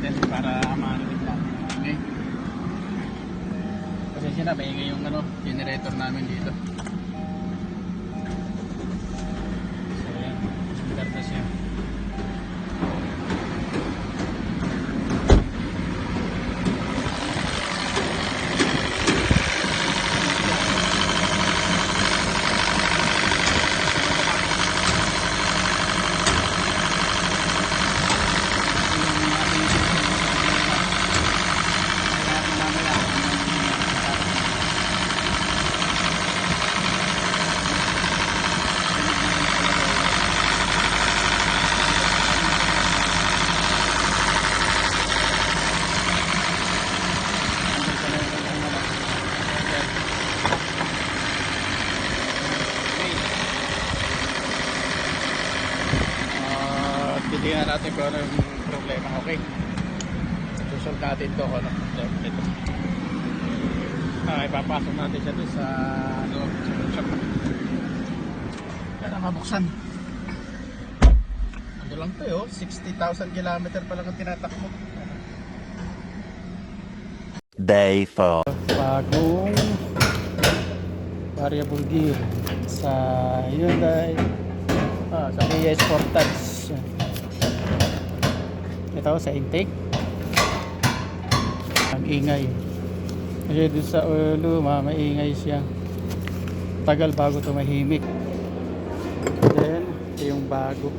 natin para marinig natin. Okay? Pasensya na, maingay yung generator namin dito. So yan, similar na siya. Titingnan natin kung ano yung problema. Okay, susolve natin ito kung ano ito. Ipapasok natin siya doon sa workshop. Kaya mabuksan. Ano lang ito 60,000 kilometer pa lang ang tinatakbo. Day 4. Bagong variable gear sa Hyundai sa Kia Sportage. Ito sa intake ang ingay kasi dun sa luma maingay siya, tagal bago tumahimik. Then ito yung bago.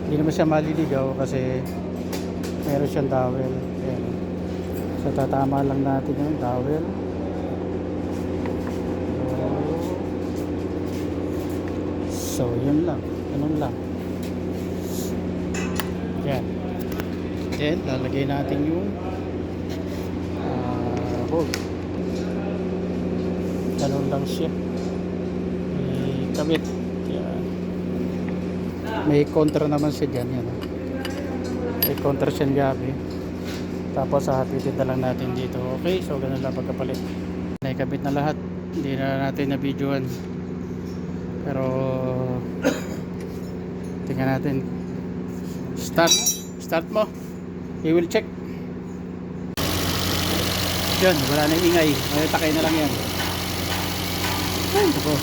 Hindi naman siya maliligaw kasi meron siyang dowel. Ayan. So tatama lang natin yung dowel. So yun lang, ganun lang. Yan. Then lalagay natin yung hole. Ganun lang siya. Ikabit. Yan. May kontra naman siya dyan. Yan. May kontra siyang gabi. Tapos hahatid na lang natin dito. Okay, so ganun lang pagkapalit. Naikabit na lahat. Hindi na natin na-videoan. Pero tingnan natin. Start mo. We will check. Yan, wala na ingay. May takay na lang yan. Ay, ito.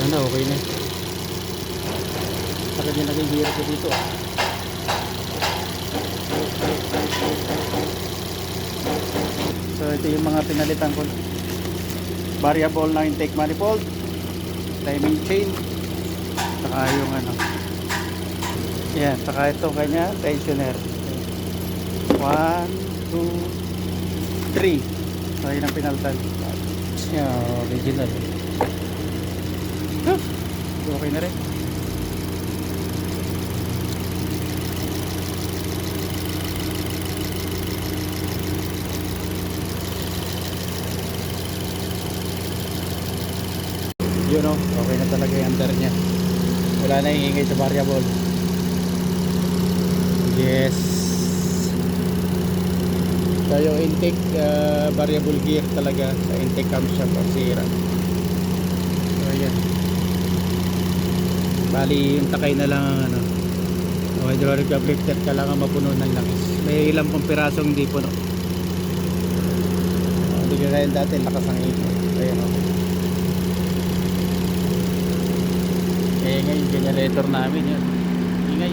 Sana okay na. Takay din nagigirap ko dito. So ito yung mga pinalitan ko. Variable na intake manifold, timing chain, saka yung yan, saka ito kanya tensioner. 1, 2, 3. So yun ang pinalitan. Yan, original. Okay na rin. Yun okay na talaga yung under nya. Wala na yung ingay sa variable. Yes. So yung intake variable gear talaga sa intake camshaft sira. So yan. Bali yung takay na lang ang hydraulic uplifter kailangan mapuno ng langis. May ilang pang pirasong hindi puno. Hindi ka rin dati lakas ang ingay. Ayan ngayon generator namin yun ingay.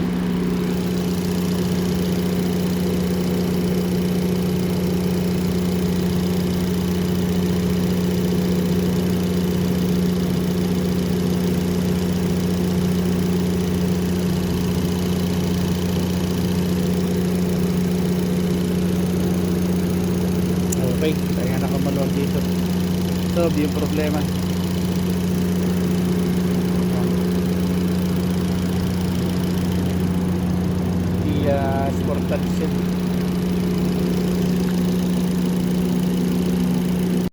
Okay, kaya nakamaluwag dito. So yung problema Sportage